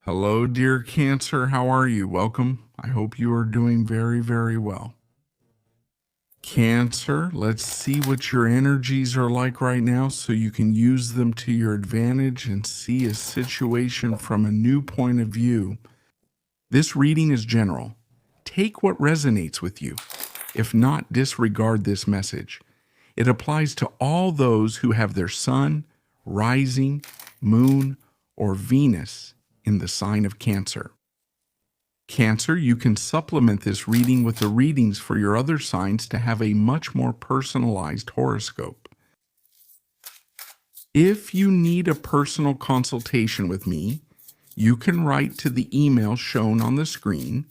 Hello, dear Cancer. How are you? Welcome. I hope you are doing very, very well. Cancer, let's see what your energies are like right now so you can use them to your advantage and see a situation from a new point of view. This reading is general. Take what resonates with you. If not, disregard this message. It applies to all those who have their sun, rising, moon, or Venus in the sign of Cancer. Cancer, you can supplement this reading with the readings for your other signs to have a much more personalized horoscope. If you need a personal consultation with me, you can write to the email shown on the screen,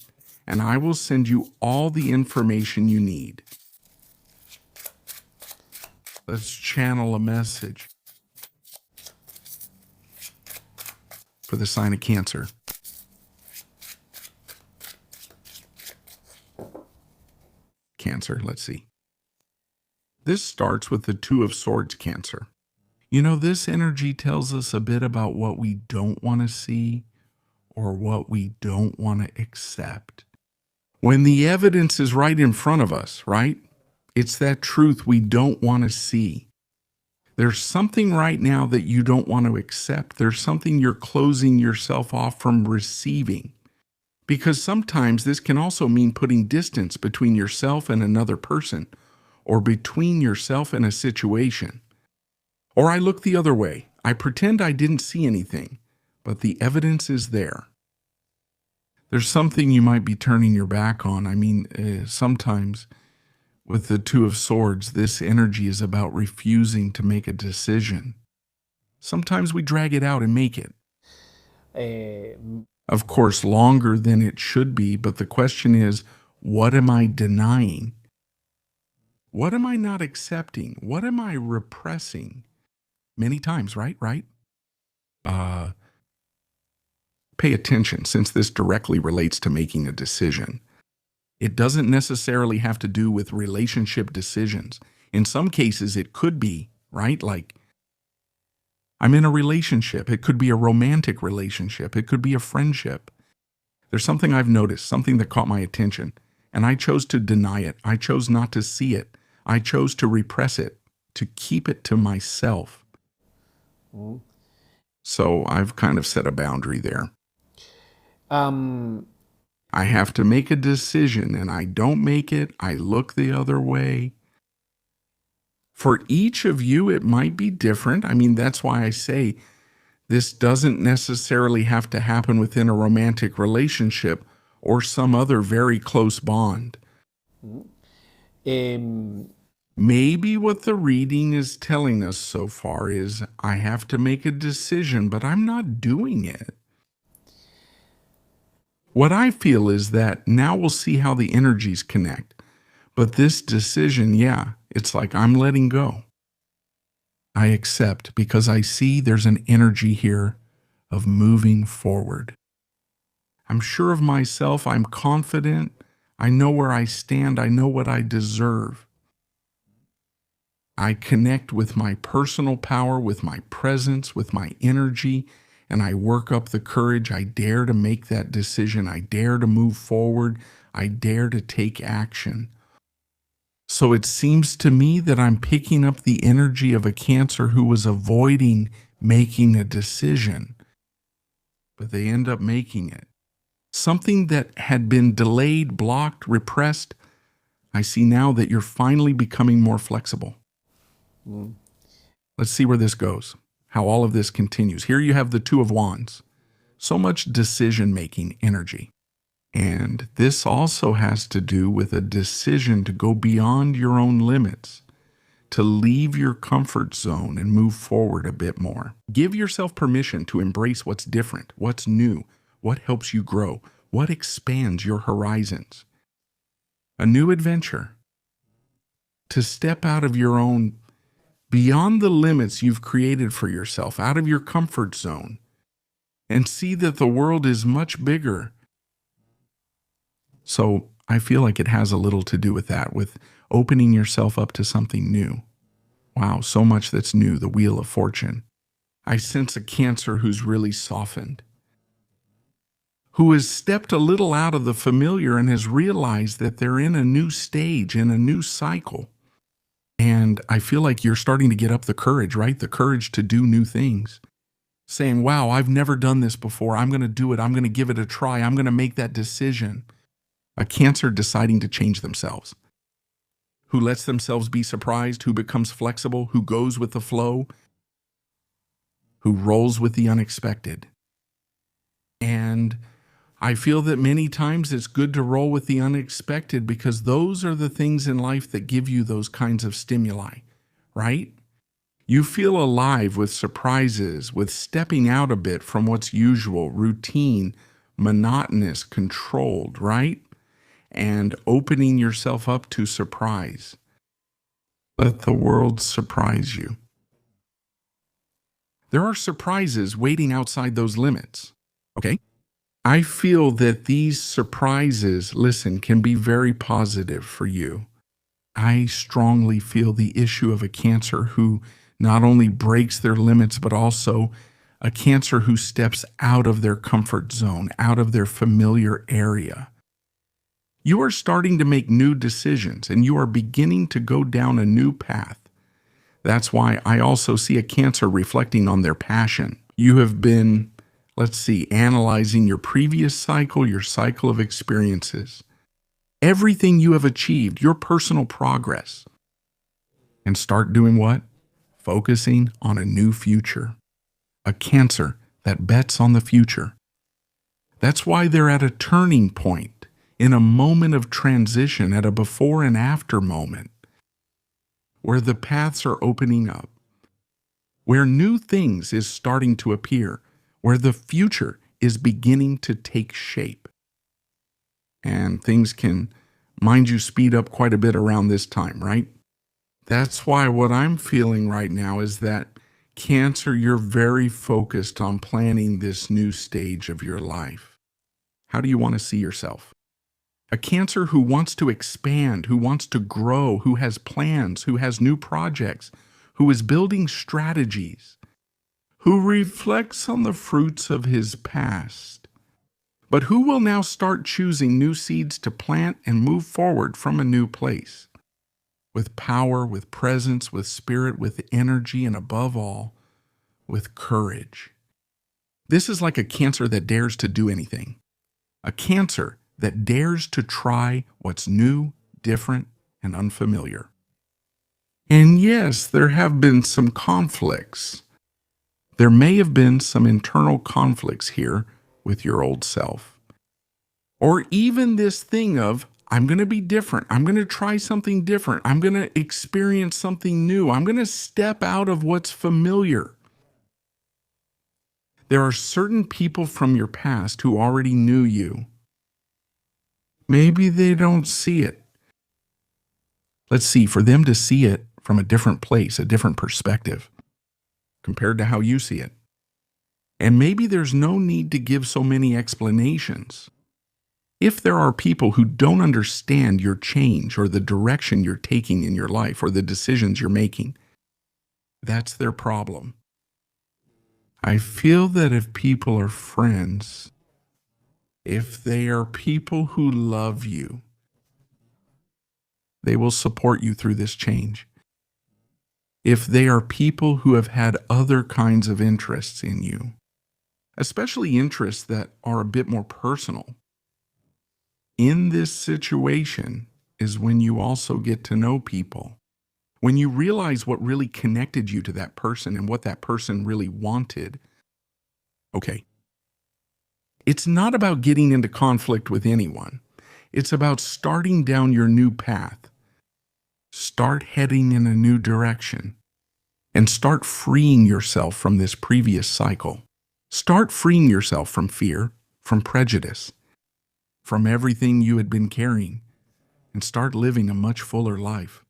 and I will send you all the information you need. Let's channel a message for the sign of Cancer. Cancer, let's see. This starts with the Two of Swords, Cancer. You know, this energy tells us a bit about what we don't want to see or what we don't want to accept. When the evidence is right in front of us, right? It's that truth we don't want to see. There's something right now that you don't want to accept. There's something you're closing yourself off from receiving. Because sometimes this can also mean putting distance between yourself and another person, or between yourself and a situation. Or I look the other way. I pretend I didn't see anything, but the evidence is there. There's something you might be turning your back on. I mean, sometimes with the Two of Swords, this energy is about refusing to make a decision. Sometimes we drag it out and make it. Of course, longer than it should be, but the question is, what am I denying? What am I not accepting? What am I repressing? Many times, right? Pay attention, since this directly relates to making a decision. It doesn't necessarily have to do with relationship decisions. In some cases, it could be, right? Like, I'm in a relationship. It could be a romantic relationship. It could be a friendship. There's something I've noticed, something that caught my attention, and I chose to deny it. I chose not to see it. I chose to repress it, to keep it to myself. So I've kind of set a boundary there. I have to make a decision, and I don't make it. I look the other way. For each of you, it might be different. I mean, that's why I say this doesn't necessarily have to happen within a romantic relationship or some other very close bond. Maybe what the reading is telling us so far is I have to make a decision, but I'm not doing it. What I feel is that now we'll see how the energies connect. But this decision, yeah, it's like I'm letting go. I accept because I see there's an energy here of moving forward. I'm sure of myself. I'm confident. I know where I stand. I know what I deserve. I connect with my personal power, with my presence, with my energy, and I work up the courage. I dare to make that decision. I dare to move forward. I dare to take action. So it seems to me that I'm picking up the energy of a Cancer who was avoiding making a decision, but they end up making it. Something that had been delayed, blocked, repressed, I see now that you're finally becoming more flexible. Let's see where this goes, how all of this continues. Here you have the Two of Wands, so much decision-making energy. And this also has to do with a decision to go beyond your own limits, to leave your comfort zone and move forward a bit more. Give yourself permission to embrace what's different, what's new, what helps you grow, what expands your horizons. A new adventure. To step out of your own, beyond the limits you've created for yourself, out of your comfort zone, and see that the world is much bigger. So I feel like it has a little to do with that, with opening yourself up to something new. Wow, so much that's new, the Wheel of Fortune. I sense a Cancer who's really softened. who has stepped a little out of the familiar and has realized that they're in a new stage, in a new cycle. And I feel like you're starting to get up the courage, right? The courage to do new things. Saying, wow, I've never done this before. I'm going to do it. I'm going to give it a try. I'm going to make that decision. A Cancer deciding to change themselves. Who lets themselves be surprised, who becomes flexible, who goes with the flow, who rolls with the unexpected. And I feel that many times it's good to roll with the unexpected because those are the things in life that give you those kinds of stimuli, right? You feel alive with surprises, with stepping out a bit from what's usual, routine, monotonous, controlled, right? And opening yourself up to surprise. Let the world surprise you. There are surprises waiting outside those limits, okay? I feel that these surprises, listen, can be very positive for you. I strongly feel the issue of a Cancer who not only breaks their limits, but also a Cancer who steps out of their comfort zone, out of their familiar area. You are starting to make new decisions and you are beginning to go down a new path. That's why I also see a Cancer reflecting on their passion. You have been, analyzing your previous cycle, your cycle of experiences, everything you have achieved, your personal progress, and start doing what? Focusing on a new future. A Cancer that bets on the future. That's why they're at a turning point, in a moment of transition, at a before and after moment, where the paths are opening up, where new things is starting to appear, where the future is beginning to take shape. And things can, mind you, speed up quite a bit around this time, right? That's why what I'm feeling right now is that Cancer, you're very focused on planning this new stage of your life. How do you want to see yourself? A Cancer who wants to expand, who wants to grow, who has plans, who has new projects, who is building strategies, who reflects on the fruits of his past, but who will now start choosing new seeds to plant and move forward from a new place. With power, with presence, with spirit, with energy, and above all, with courage. This is like a Cancer that dares to do anything. A Cancer that dares to try what's new, different, and unfamiliar. And yes, there have been some conflicts. There may have been some internal conflicts here with your old self. Or even this thing of, I'm going to be different. I'm going to try something different. I'm going to experience something new. I'm going to step out of what's familiar. There are certain people from your past who already knew you. Maybe they don't see it. Let's see, for them to see it from a different place, a different perspective, compared to how you see it. And maybe there's no need to give so many explanations. If there are people who don't understand your change or the direction you're taking in your life or the decisions you're making, that's their problem. I feel that if people are friends, if they are people who love you, they will support you through this change. If they are people who have had other kinds of interests in you, especially interests that are a bit more personal, in this situation is when you also get to know people. When you realize what really connected you to that person and what that person really wanted. Okay. It's not about getting into conflict with anyone. It's about starting down your new path. Start heading in a new direction. And start freeing yourself from this previous cycle. Start freeing yourself from fear, from prejudice, from everything you had been carrying, and start living a much fuller life.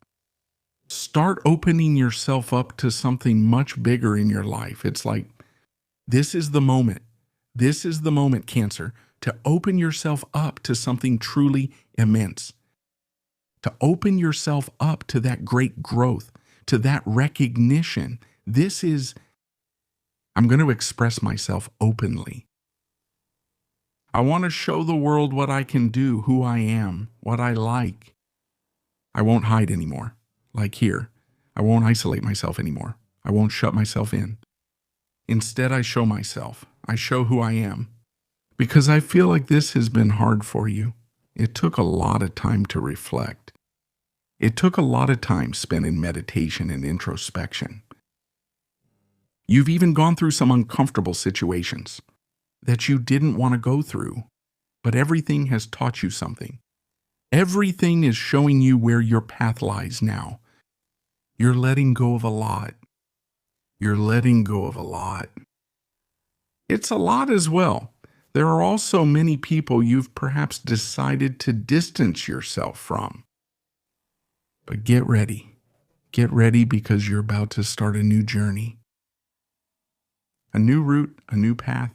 Start opening yourself up to something much bigger in your life. It's like, this is the moment. This is the moment, Cancer, to open yourself up to something truly immense. To open yourself up to that great growth, to that recognition. This is, I'm going to express myself openly. I want to show the world what I can do, who I am, what I like. I won't hide anymore. Like here, I won't isolate myself anymore. I won't shut myself in. Instead, I show myself. I show who I am. Because I feel like this has been hard for you. It took a lot of time to reflect. It took a lot of time spent in meditation and introspection. You've even gone through some uncomfortable situations that you didn't want to go through, but everything has taught you something. Everything is showing you where your path lies now. You're letting go of a lot. You're letting go of a lot. It's a lot as well. There are also many people you've perhaps decided to distance yourself from. But get ready. Get ready because you're about to start a new journey. A new route, a new path.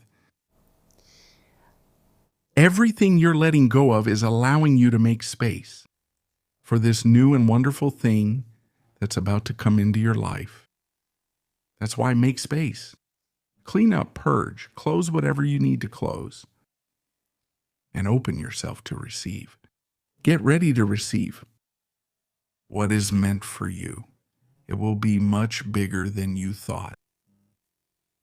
Everything you're letting go of is allowing you to make space for this new and wonderful thing that's about to come into your life. That's why make space. Clean up, purge, close whatever you need to close, and open yourself to receive. Get ready to receive what is meant for you. It will be much bigger than you thought.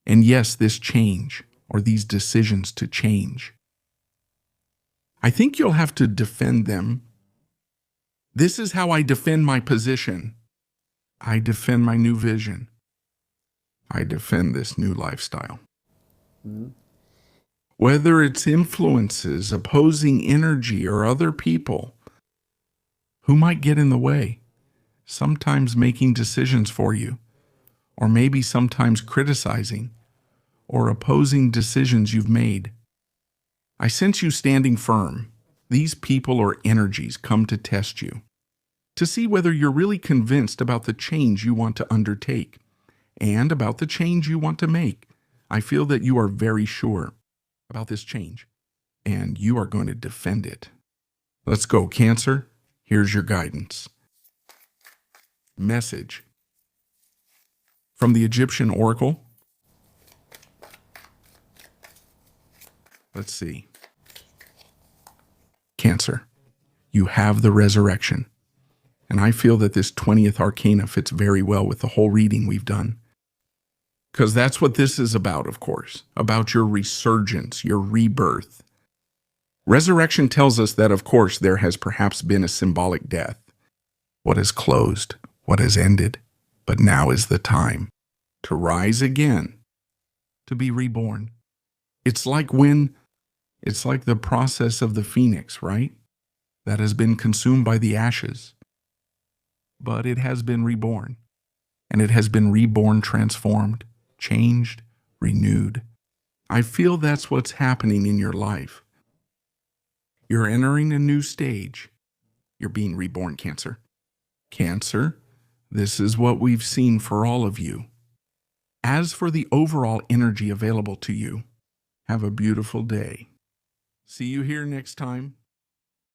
And yes, this change, or these decisions to change, I think you'll have to defend them. This is how I defend my position. I defend my new vision. I defend this new lifestyle. Whether it's influences, opposing energy, or other people who might get in the way, sometimes making decisions for you, or maybe sometimes criticizing or opposing decisions you've made. I sense you standing firm. These people or energies come to test you, to see whether you're really convinced about the change you want to undertake and about the change you want to make. I feel that you are very sure about this change, and you are going to defend it. Let's go, Cancer. Here's your guidance. Message from the Egyptian Oracle. Let's see. Cancer, you have the resurrection. And I feel that this 20th arcana fits very well with the whole reading we've done. Because that's what this is about, of course, about your resurgence, your rebirth. Resurrection tells us that, of course, there has perhaps been a symbolic death. What is closed, what has ended, but now is the time to rise again, to be reborn. It's like the process of the phoenix, right? That has been consumed by the ashes. But it has been reborn. And it has been reborn, transformed, changed, renewed. I feel that's what's happening in your life. You're entering a new stage. You're being reborn, Cancer. Cancer, this is what we've seen for all of you. As for the overall energy available to you, have a beautiful day. See you here next time.